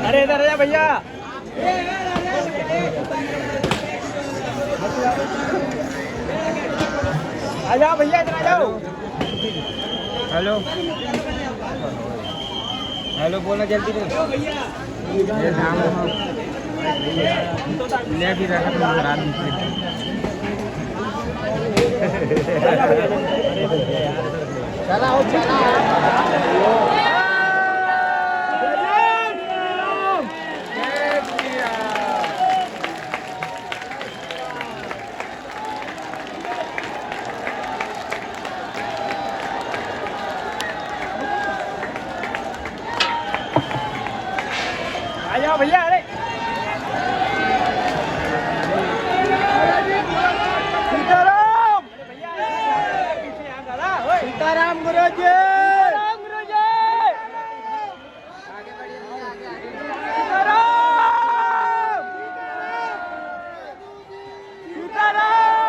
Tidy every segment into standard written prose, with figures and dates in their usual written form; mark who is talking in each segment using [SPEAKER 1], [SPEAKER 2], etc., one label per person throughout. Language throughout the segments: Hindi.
[SPEAKER 1] अरे इधर आ भैया। आ जाओ भैया, इधर आ जाओ। हेलो हेलो बोला जल्दी ले भी रहा रात चलाओ चलाओ। आ जाओ भैया। अरे सीताराम सीताराम गुरु जी। सीताराम गुरु जी। सीताराम सीताराम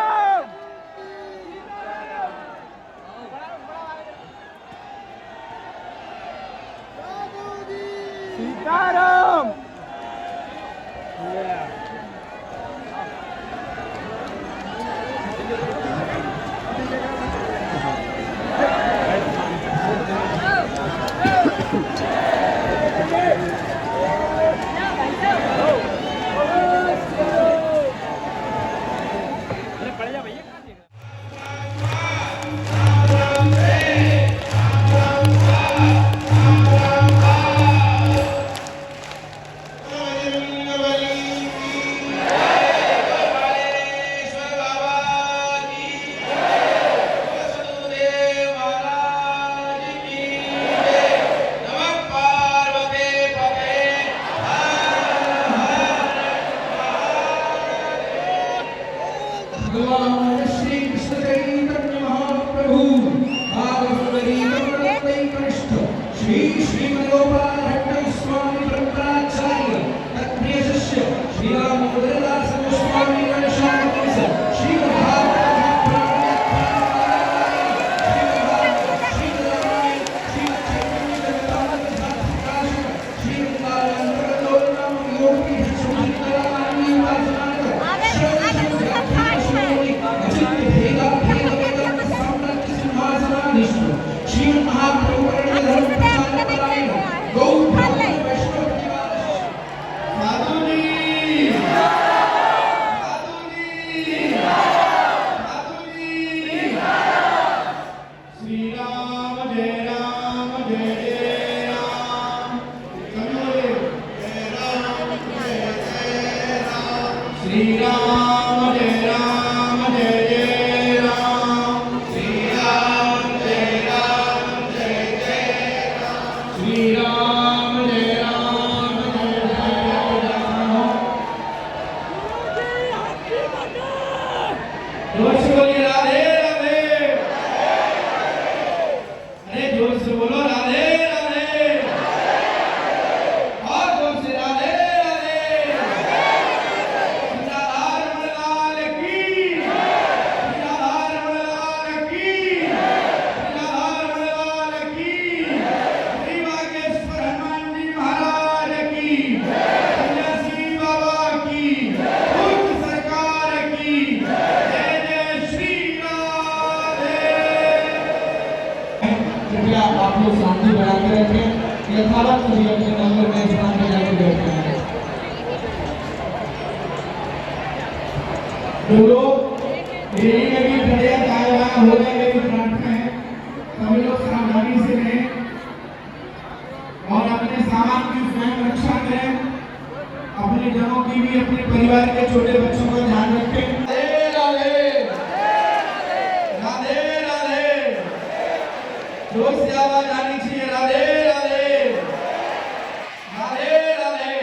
[SPEAKER 1] सीताराम।
[SPEAKER 2] भगवान श्री कृष्ण चैतन्य महाप्रभु श्री श्रीमद्गोपाल भट्ट स्वामी परम्पराचार्य तत्प्रिय शिष्य श्री राम मुद्रदास गोस्वामी गणेशानंद श्री श्री राम जय राम जय जय राम श्री राम जय राम जय जय राम श्री राम जय राम जय जय राम। जोर से बोलिए राधे राधे। अरे जोर से बोलो राधे राधे। और जोर से राधे आप लोग शांति बनाकर रखें। यथावत सभी अपने नंबर में स्थान में जाकर बैठते हैं। जो लोग डेली में भी बढ़िया कार्यवाही होने में भी प्रार्थना है, सभी लोग सावधानी से रहें और अपने सामान की स्वयं रक्षा करें। अपने जनों की भी, अपने परिवार के छोटे बच्चों का ध्यान रखें। जोर से आवाज आनी चाहिए राधे राधे राधे राधे।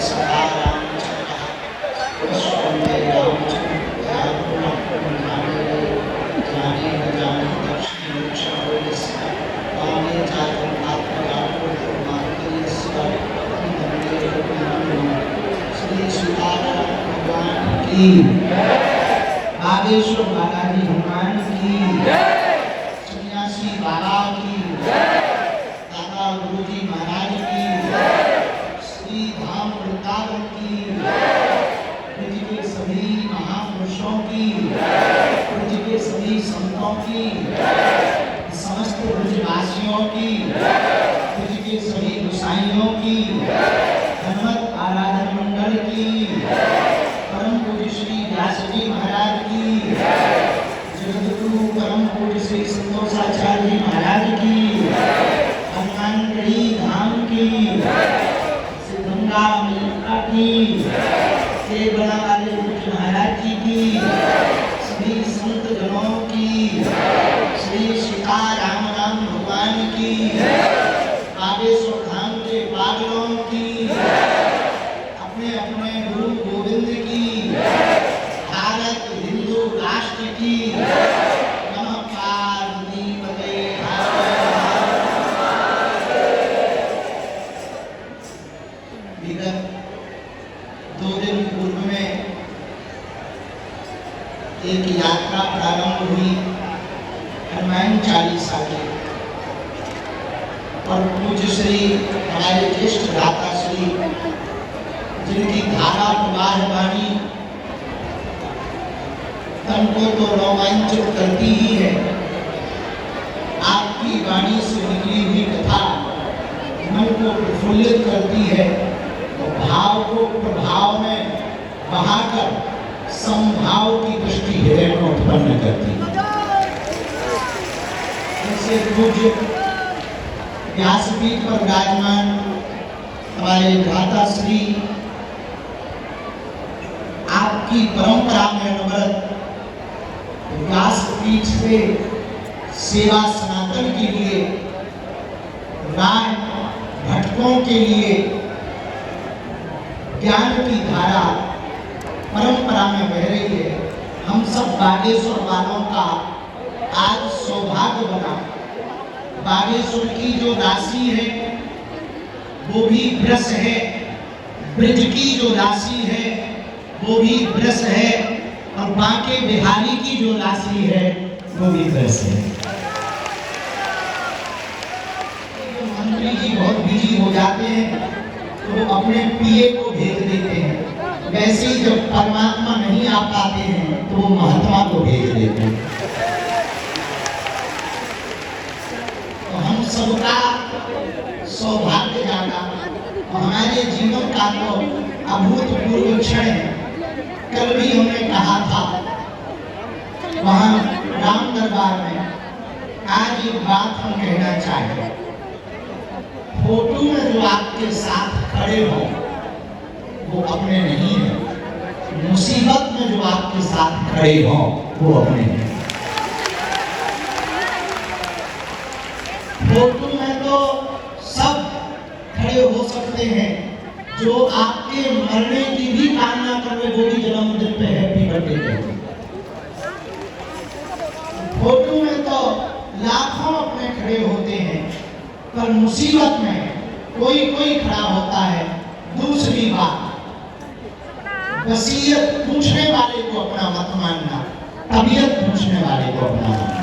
[SPEAKER 3] सखा रामचंद्रः वसुदेव रामचन्द्रः जाने न जाने दक्षिणोक्षणोऽस्य कामे जातं आत्मगातो मार्गस्य वन्दे श्री सीताराम भगवान की बागेश्वर बालाजी हनुमान की सन्यासी बाबा की दादा गुरुजी महाराज की श्री धाम वृंदावन की पृथ्वी के सभी महापुरुषों की पृथ्वी के सभी संतों की समस्त ब्रजवासियों की पृथ्वी के सभी गोसाइयों की हनुमत आराधन मंडल की परम पूज्य श्री व्यास जी महाराज की जगतगुरु परम पूज्य श्री संतोषाचार्य जी महाराज की हनुमानगढ़ी धाम की सिद्धगंगा मैया की केवड़ा वाले पूज्य महाराज जी की सभी संत जनों की श्री सीता राम भगवान की बागेश्वर धाम के पागलों की अपने अपने गुरु गोविंद की भारत हिंदू राष्ट्र की नमः पार्वती पते विगत 2 दिन पूर्व में एक यात्रा प्रारंभ हुई हनुमान चालीसा की और पूज्य श्री हमारे ज्येष्ठ दाता श्री जिनकी धारा प्रवाह वाणी तन को तो रोमांचित करती ही है। आपकी वाणी से निकली हुई कथा मन को प्रफुल्लित करती है और भाव को प्रभाव में बहाकर समभाव की दृष्टि हृदय में उत्पन्न करती है। ऐसे पूज्य व्यासपीठ पर विराजमान हमारे भ्राता श्री आपकी परंपरा में अनवरत व्यासपीठ से सेवा सनातन के लिए राय भटकों के लिए ज्ञान की धारा परंपरा में बह रही है। हम सब बागेश्वर वालों का आज सौभाग्य बना। बागेश्वर की जो राशि है वो भी ब्रस है, ब्रज की जो राशि है वो भी ब्रस है और बांके बिहारी की जो राशि है वो भी ब्रस है। मंत्री जी बहुत बिजी हो जाते हैं तो वो अपने पीए को भेज देते हैं। वैसे ही जब परमात्मा नहीं आ पाते हैं तो वो महात्मा को भेज देते हैं। तो हम सबका सौभाग्य जागा हमारे जीवन का तो अभूतपूर्व क्षण है। कल भी हमने कहा था वहां राम दरबार में, आज एक बात हम कहना चाहेंगे। फोटो में जो आपके साथ खड़े हो वो अपने नहीं है, मुसीबत में जो आपके साथ खड़े हो वो अपने हैं। फोटो में तो सब खड़े हो सकते हैं, जो आपके मरने की भी कामना कर रहे वो भी जन्मदिन पे हैप्पी बर्थडे कहते। फोटो में तो लाखों अपने खड़े होते हैं, पर मुसीबत में कोई कोई खड़ा होता है। दूसरी बात, वसीयत पूछने वाले को अपना मत मानना, तबीयत पूछने वाले को अपना मानना।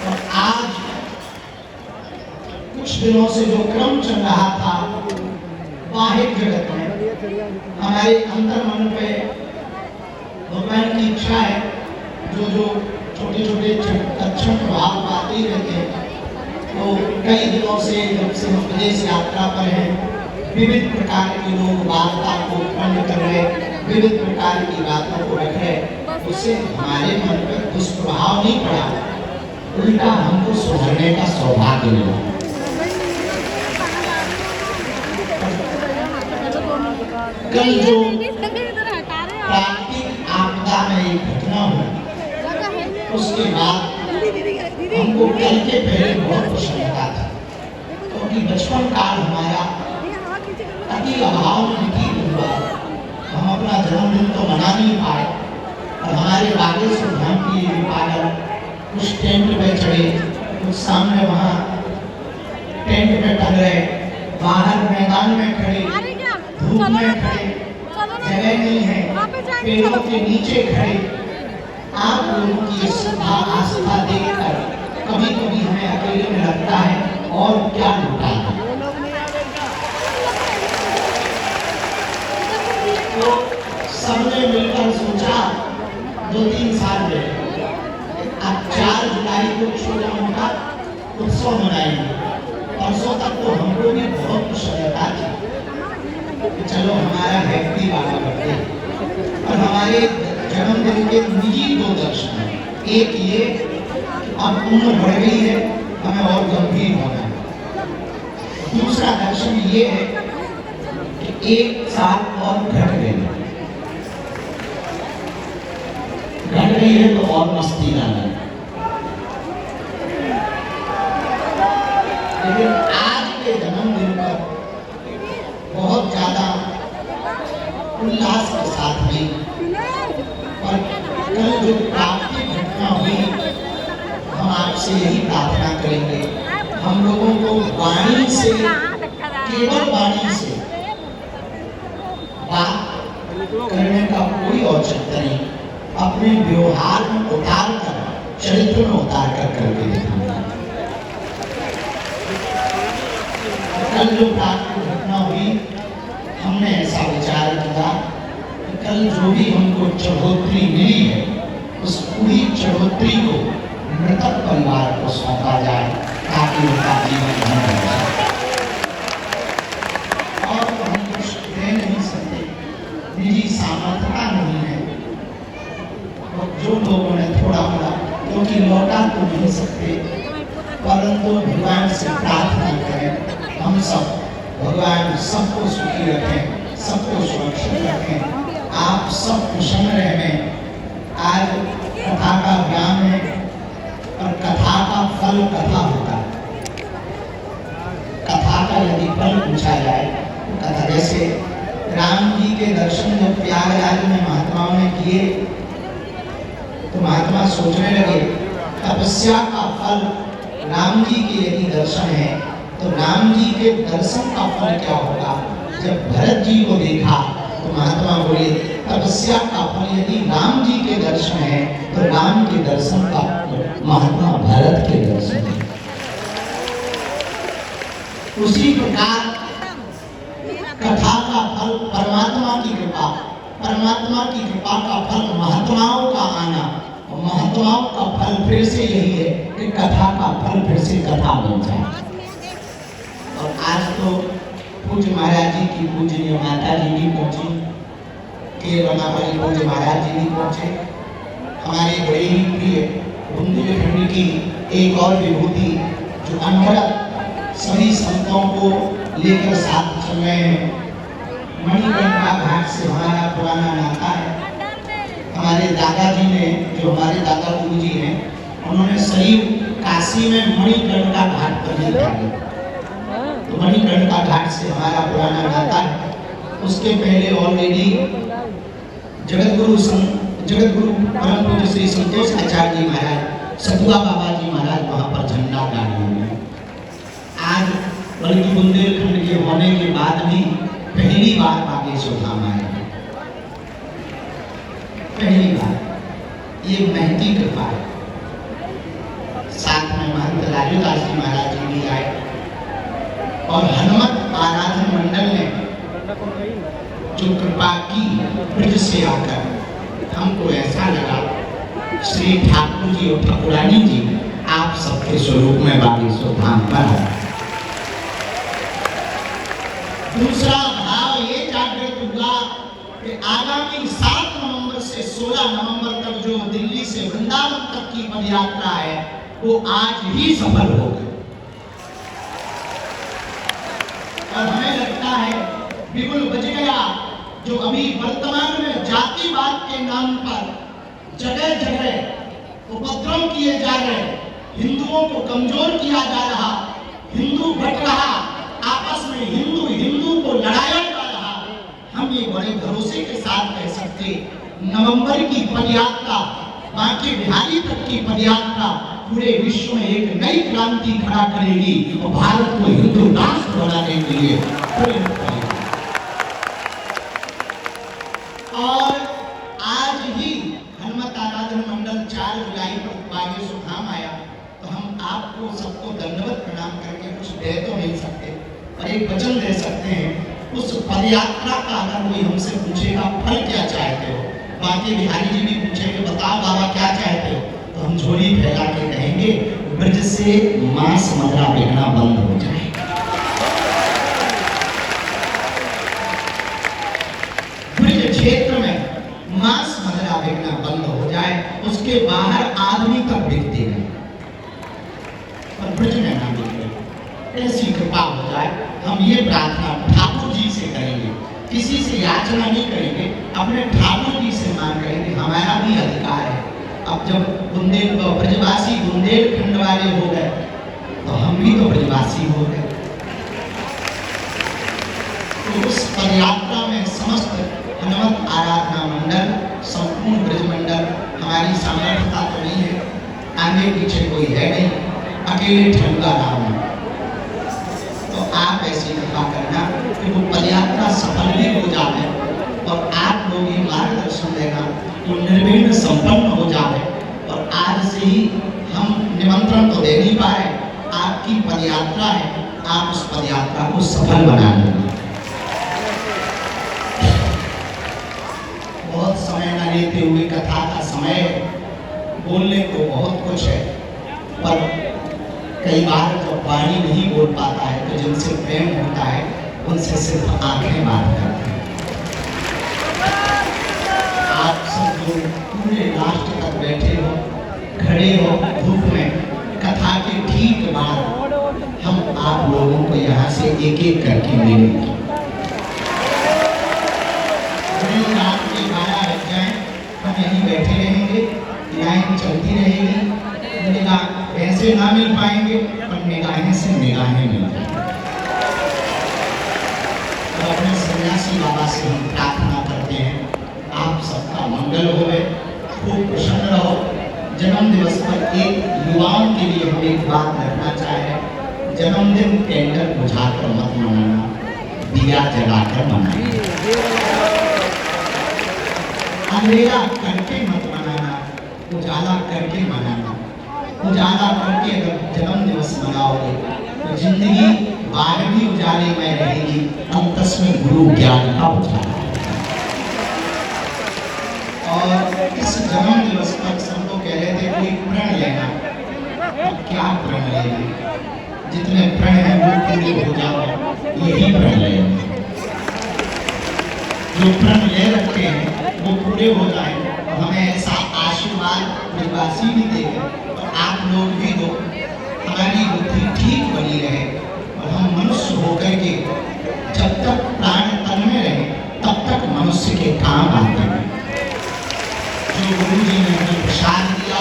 [SPEAKER 3] और आज कुछ दिनों से जो क्रम चल रहा था बाहिर जगत में, हमारे अंतर मन पे भगवान की इच्छा है जो छोटे छोटे अच्छे प्रभाव आते ही रहते हैं। तो कई दिनों से जब से हम विदेश यात्रा पर हैं, विविध प्रकार के लोग वार्ता को उत्पन्न कर रहे, विविध प्रकार की बातों को रख रहे, उससे हमारे मन पर दुष्प्रभाव नहीं पड़ा, उल्टा हमको सुधरने का सौभाग्य मिला। कल जो प्राकृतिक आपदा में एक घटना हुई, उसके बाद हमको कल के पहले बहुत प्रसन्नता थी, क्योंकि बचपन काल हमारा भक्ति अभाव में व्यतीत हुआ। हम अपना जन्मदिन तो मना नहीं पाए और हमारे बागेश्वर धाम की ये पागल कुछ टेंट पे चढ़े, कुछ सामने वहाँ टेंट पे टंग रहे, बाहर मैदान में खड़े, धूप में खड़े, जगह नहीं है, पेड़ों के नीचे खड़े। आप लोगों की श्रद्धा आस्था देखकर कभी कभी हमें अकेले में लगता है और क्या लूटा है। तो सबने मिलकर सोचा 2-3 साल में अब 4 जुलाई को छोटा मोटा उत्सव मनाएंगे। परसों तक तो हमको भी बहुत खुश रहता था कि चलो हमारा हैप्पी वाला बर्थडे। और हमारे जन्मदिन के निजी 2 दर्शन हैं। एक ये अब उम्र बढ़ गई है, हमें और गंभीर होना है। दूसरा दर्शन ये है कि 1 साल और घट गई है तो और मस्ती लाना है। लेकिन आज के जन्मदिन पर बहुत ज्यादा उल्लास के साथ भी और कल जो प्राप्ति घटना हुई, हम आपसे यही प्रार्थना करेंगे, हम लोगों को वाणी से, केवल वाणी से बात करने का कोई औचित्य नहीं, अपने व्यवहार में उतार कर, चरित्र में उतार कर करके दिखाना। कल जो प्राप्ति घटना हुई, हमने ऐसा विचार किया कि कल जो भी हमको चढ़ोतरी मिली है, उस पूरी चढ़ोतरी को मृतक परिवार को सौंपा जाए ताकि उनका जीवन धन्य हो जाए। और तो हम कुछ कह नहीं सकते, निजी सामर्थ्यता नहीं है। और जो लोगों ने थोड़ा मोड़ा, क्योंकि लौटा तो नहीं सकते, परंतु भगवान से प्रार्थना करें हम सब, भगवान सबको सुखी रखें, सबको सुरक्षित रखें, आप सब कुशल रहें। आज कथा का ज्ञान है और कथा का फल कथा होता है। कथा का यदि फल पूछा जाए तो कथा, जैसे राम जी के दर्शन जब प्रयागराज में महात्माओं ने किए तो महात्मा सोचने लगे तपस्या का फल राम जी के यदि दर्शन है तो राम जी के दर्शन का फल क्या होगा। जब भरत जी को देखा तो महात्मा बोले तपस्या का फल यदि राम जी के दर्शन है तो राम के दर्शन का महात्मा भरत के दर्शन है। उसी प्रकार कथा का फल परमात्मा की कृपा, परमात्मा की कृपा का फल महात्माओं का आना, और महात्माओं का फल फिर से यही है कि कथा का फल फिर से कथा बन जाए। और आज तो पूज्य महाराज जी की पूजनीय माता जी भी पहुंची, के रमापति पूज्य महाराज जी भी पहुंचे। हमारे बड़े ही प्रिय बुंदेलखंड की एक और विभूति जो अनवरत सभी संतों को लेकर साथ चल रहे हैं। मणिकर्णिका घाट से हमारा पुराना नाता है। हमारे दादाजी ने, जो हमारे दादा गुरु जी हैं, उन्होंने शरीर काशी में मणिकर्णिका घाट पर देखा है, तो मणिकर्णिका घाट से हमारा पुराना नाता है। उसके पहले ऑलरेडी जगत गुरु परम पूज्य श्री संतोष आचार्य जी महाराज, सतुआ बाबा जी महाराज वहाँ पर झंडा गाड़े हुए। आज बल्कि बुंदेलखंड के होने के बाद भी पहली बार बागेश्वर धाम आए, पहली बार। ये महती कृपा है। साथ में महंत राजूदास जी महाराज जी भी आए और हनुमत आराधन मंडल ने जो कृपा की ब्रज से आकर, हमको ऐसा लगा श्री ठाकुर जी और ठाकुरानी जी आप सबके स्वरूप में बागेश्वर धाम पर है। दूसरा भाव ये जागृत हुआ कि आगामी 7 नवंबर से 16 नवंबर तक जो दिल्ली से वृंदावन तक की पद यात्रा है वो आज ही सफल हो गई। और हमें लगता है बिगुल बज गया, जो अभी वर्तमान में जातिवाद के नाम पर जगह जगह उपद्रव किए जा रहे, हिंदुओं को कमजोर किया जा रहा, हिंदू बट रहा, आपस में हिंदू को लड़ाया भरोसे के साथ कह सकते, नवंबर की पदयात्रा, बांके बिहारी तक की पदयात्रा पूरे विश्व में एक नई क्रांति खड़ा करेगी और भारत को हिंदू राष्ट्र बनाने के लिए प्रेरित करेगी। और आज ही हनुमत आराधन मंडल 4 जुलाई को बागेश्वर धाम आया, तो हम आपको सबको दंडवत प्रणाम करके कुछ दे तो नहीं सकते, पर एक वचन दे सकते हैं। उस पदयात्रा का अगर कोई हमसे पूछेगा फल क्या चाहते हो, बांके बिहारी जी भी पूछेंगे बताओ बाबा क्या चाहते हो, तो हम झोली फैला के कहेंगे ब्रज से मांस मदिरा बिकना बंद हो जाए। ब्रज क्षेत्र में मांस मदिरा बिकना बंद हो जाए, उसके बाहर आदमी तक बिकते नहीं, पर ब्रज में ना बिके, ऐसी कृपा हो जाए। हम ये प्रार्थना ठाकुर जी से करेंगे, किसी से याचना नहीं करेंगे, अपने ठाकुर जी से मांग करेंगे। हमारा भी अधिकार है। अब जब ब्रजवासी बुंदेलखंड वाले हो गए, तो हम भी तो ब्रजवासी हो गए। तो उस पदयात्रा में समस्त हनुमत आराधना मंडल, संपूर्ण ब्रज मंडल, हमारी सामर्थ्यता तो नहीं है, आगे पीछे कोई है नहीं, अकेले ठंडा राम। तो आप ऐसी कृपा करना कि वो पदयात्रा सफल भी हो जाए और आप लोग ये मार्गदर्शन देना तो निर्विघ्न संपन्न हो जाए। और आज से ही हम निमंत्रण तो दे नहीं पाए, आपकी पदयात्रा है, आप उस पदयात्रा को सफल बना लेंगे। बहुत समय न लेते हुए, कथा का समय बोलने को बहुत कुछ है, पर कई बार जब वाणी नहीं बोल पाता है तो जिनसे प्रेम होता है उनसे सिर्फ आंखें बात करते हैं। आप सब लोग पूरे राष्ट्र तक बैठे हो, खड़े हो धूप में, कथा के ठीक बाद हम आप लोगों को यहाँ से एक एक करके मिलेंगे। रात के 12 बज जाए हम यहीं बैठे रहेंगे, लाइन चलती रहेगी। ऐसे ना मिल पाएंगे पर निगाहें से निगाहें मिल जाएंगी। तो अपने सन्यासी बाबा से हम प्रार्थना करते हैं, आप सबका मंगल होवे, खूब प्रसन्न रहो। जन्म दिवस पर एक युवाओं के लिए हम एक बात रखना चाहें, जन्मदिन कैंडल बुझाकर मत मनाना, दिया जलाकर मनाना, अंधेरा करके मत मनाना, उजाला करके मनाना। उजाला करके अगर जन्म दिवस मनाओगे तो जिंदगी 12वीं उजाले में रहेगी, अंतस में गुरु ज्ञान का उजाला। और इस जन्म दिवस पर सब लोग कह रहे थे कोई प्रण लेना, तो क्या प्रण लेना, जितने प्रण हैं वो पूरे हो जाओ, यही प्रण लेना। जो प्रण ले रखे हैं वो पूरे हो जाए, और हमें ऐसा आशीर्वाद ब्रजवासी भी देंगे और आप लोग भी दो, हमारी बुद्धि ठीक बनी रहे और हम मनुष्य होकर के जब तक प्राण तन में रहे तब तक मनुष्य के काम आते हैं। जो गुरु जी ने हमें प्रसाद दिया,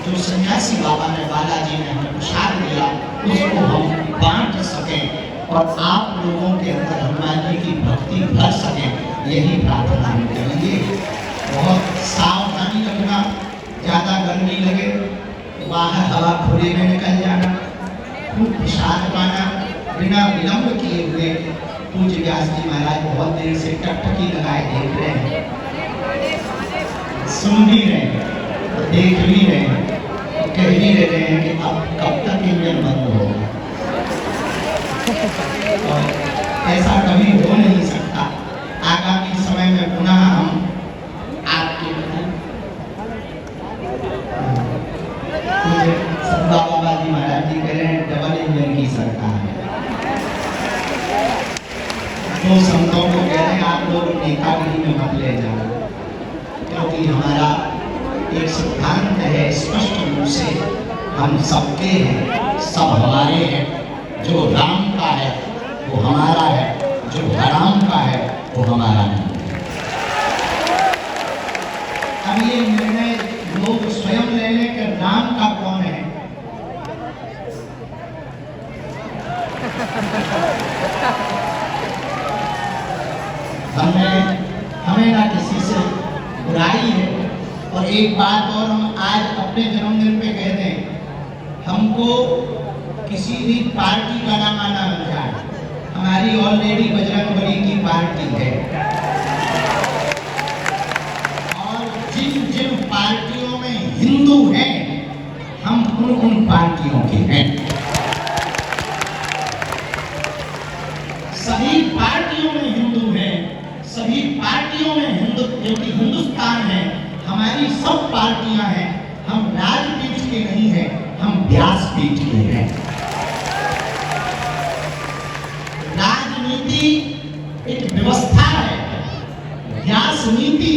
[SPEAKER 3] जो सन्यासी बाबा ने, बालाजी ने हमें प्रसाद दिया, उसको हम बांट सकें और आप लोगों के अंदर हनुमान जी की भक्ति भर सकें, यही प्रार्थना हम करेंगे। बहुत सावधानी रखना, ज़्यादा गर्मी लगे तो बाहर हवा खुले में निकल जाना, खूब प्रसाद पाना, बिना विलंब किए हुए। पूज्य व्यास जी महाराज बहुत देर से टकटकी लगाए देख रहे हैं, सुन भी रहे हैं, देख भी रहे हैं, कह भी रहे हैं कि अब कब तक इंजन बंद होगा। ऐसा कभी हो नहीं सकता। आगामी समय में पुनः हम आपके बाबा जी महाराज जी कह रहे हैं डबल इंजन की सरकार है। तो संतों को कह रहे हैं आप लोग नेतागिरी में मत ले जाओ, क्योंकि हमारा एक सिद्धांत है स्पष्ट रूप से, हम सबके हैं, सब हमारे हैं। जो राम का है वो हमारा है, जो हराम का है वो हमारा नहीं। अब ये निर्णय लोग स्वयं ले लें कि राम का कौन है। हमें में ना किसी से बुराई है। और एक बात और हम आज अपने जन्मदिन पे कह दें, हमको किसी भी पार्टी का नाम आना बन जाए, हमारी ऑलरेडी बजरंगबली की पार्टी है। और जिन जिन पार्टियों में हिंदू हैं, हम उन पार्टियों के हैं। सभी पार्टियों में हिंदू हैं, सभी पार्टियों में हिंदू, क्योंकि हिंदुस्तान है, हमारी सब पार्टियां हैं। हम राजपीठ के नहीं हैं, हम व्यासपीठ के हैं। राजनीति एक व्यवस्था है, व्यास नीति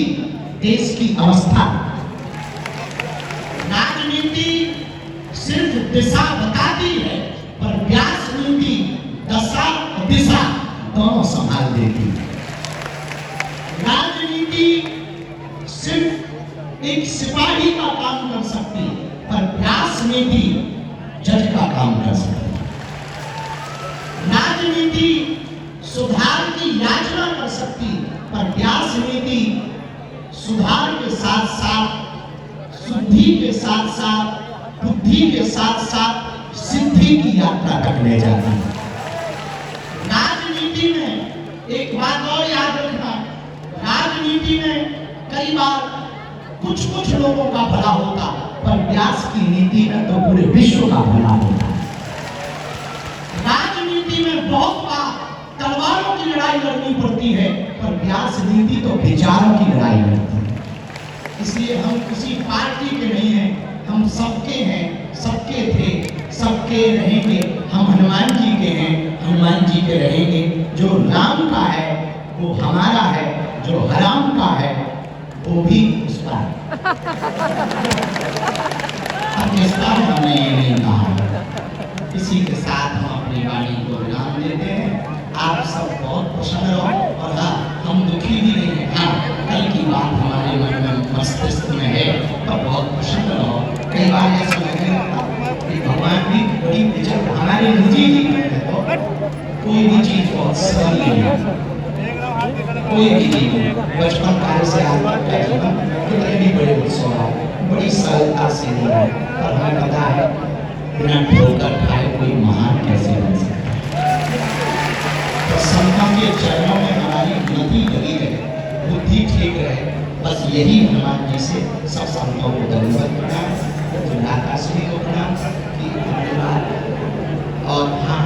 [SPEAKER 3] देश की अवस्था। राजनीति सिर्फ दिशा बताती है, पर व्यास नीति दशा और दिशा दोनों संभाल देती है। राजनीति सिर्फ एक सिपाही का काम कर सकती है, पर व्यास नीति जज का काम कर सकती है। राजनीति सुधार की याचना कर सकती है, पर व्यास नीति सुधार के साथ साथ, शुद्धि के साथ साथ, बुद्धि के साथ साथ सिद्धि की यात्रा तक ले जाती है। राजनीति में एक बात और याद रखना, राजनीति में कई बार कुछ लोगों का भला होता, पर व्यास की नीति में तो पूरे विश्व का भला होता है। राजनीति में बहुत बार तलवारों की लड़ाई लड़नी पड़ती है, पर व्यास नीति तो विचारों की लड़ाई लड़ती है। इसलिए हम किसी पार्टी के नहीं हैं, हम सबके हैं, सबके थे, सबके रहेंगे। हम हनुमान जी के हैं, हनुमान जी के रहेंगे। जो राम का है वो हमारा है, जो हराम का है वो भी उसका है। अब इस बार हमने ये नहीं कहा, इसी के साथ हम अपनी वाणी को विराम देते हैं। आप सब बहुत प्रसन्न रहो। और हाँ, हम दुखी भी नहीं हैं। हाँ, कल की बात हमारे मन में, मस्तिष्क में है, पर बहुत प्रसन्न रहो। कई बार ऐसा लगने लगता कि भगवान भी बड़ी विचर, हमारे निजी जीवन में तो कोई भी चीज बहुत सरल नहीं है। कोई भी जीवन, बचपन काल से आज तक का जीवन कितने भी बड़े उत्सव है, बड़ी सरलता से नहीं है। पर हमें पता है बिना ठोकर खाए कोई महान कैसे बन सकता है। तो संतों के चरणों में हमारी गति लगी रहे, बुद्धि ठीक रहे, बस यही हनुमान जी से सब संतों को दंडवत प्रणाम, काशी को प्रणाम की धन्यवाद। और हाँ,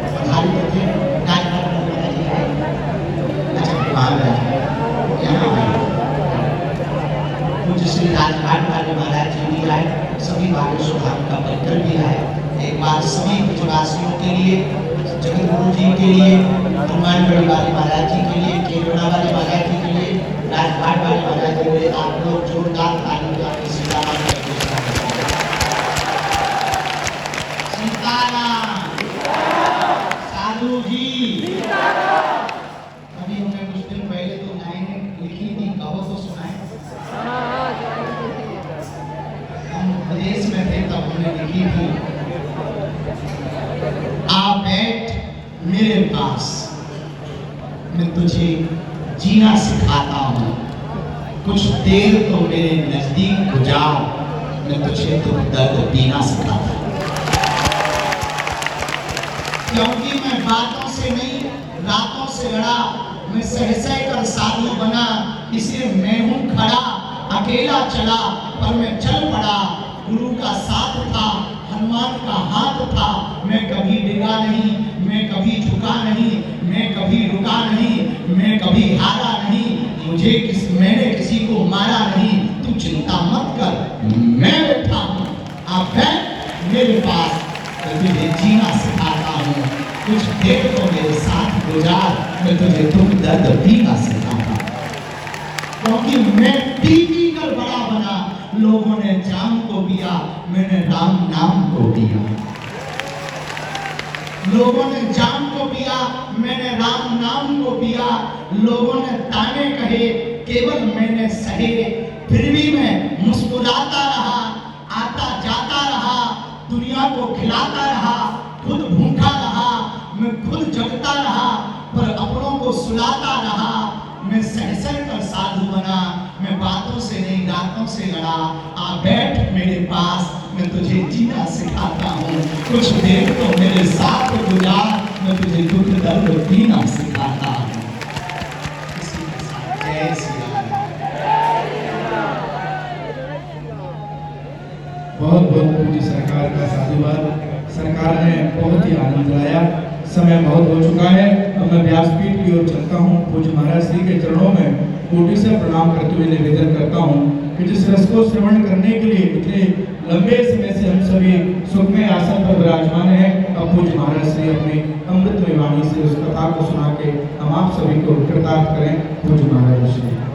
[SPEAKER 3] प्रधान थे राजघाट पूज्य श्री राजघाट वाले महाराज जी भी आए, सभी बाबू सुधाम का पत्र भी आए। एक बार सभी ब्रजवासियों के लिए, जगत गुरु जी के लिए, हनुमानगढ़ी वाले महाराज जी के लिए, केरला वाले महाराज जी के लिए, राजघाट वाले महाराज जी के लिए आप लोग जोरदार ताली का सीताराम साधु जी। अभी हमने कुछ दिन पहले तो लाइनें लिखी थी, कहो तो सुनाए। हम विदेश में थे तब हमने लिखी थी, आ बैठ मेरे पास, मैं तुझे जीना सिखाता हूँ, कुछ देर तो मेरे नजदीक गुजार, मैं तुझे तो दर्द पीना सिखाता हूँ। क्योंकि मैं बातों से नहीं रातों से लड़ा, मैं सह कर साधु बना, इसलिए मैं हूँ खड़ा, अकेला चला पर मैं चल पड़ा। गुरु का साथ था, हनुमान का हाथ था, मैं कभी डिगा नहीं, मैं कभी झुका नहीं, मैं कभी रुका नहीं, मैं कभी हारा नहीं। मैंने किसी को मारा नहीं, तू चिंता मत कर, मैं बैठा हूँ, आप बैठ मेरे पास, तुझे जीना सिखाता हूँ, कुछ देर तो मेरे साथ गुजार, मैं तुझे दुख दर्द पीना सिखाता। क्योंकि मैं पी कर बड़ा बना, लोगों ने जाम को पिया, मैंने राम नाम को पिया। लोगों ने जाम को पिया, मैंने राम नाम को पिया। लोगों ने ताने कहे, केवल मैंने सहे, फिर भी मैं मुस्कुराता रहा, आता जाता रहा, दुनिया को खिलाता रहा, खुद भूखा रहा, मैं खुद जगता रहा, पर अपनों को सुलाता रहा। मैं सह कर साथ सिंगड़ा आ बैठ मेरे पास, मैं तुझे जीना सिखाता हूँ, कुछ देर तो मेरे साथ गुजार, मैं तुझे दुख दर्द पीना सिखाता हूँ। इसी के साथ जय श्री राम।
[SPEAKER 2] बहुत बहुत पूज्य सरकार का साधुवाद। सरकार ने बहुत ही आनंद लाया। समय बहुत हो चुका है, अब मैं व्यासपीठ की ओर चलता हूँ। पूज्य महाराज श्री के चरणों में कोटि से प्रणाम करते हुए निवेदन करता हूँ कि जिस रस को श्रवण करने के लिए इतने लंबे समय से हम सभी सुखमय आसन पर विराजमान हैं, अब पूज्य महाराज श्री अपनी अमृतमय वाणी से उस कथा को सुना के हम आप सभी को कृतार्थ करें। पूज्य महाराज श्री।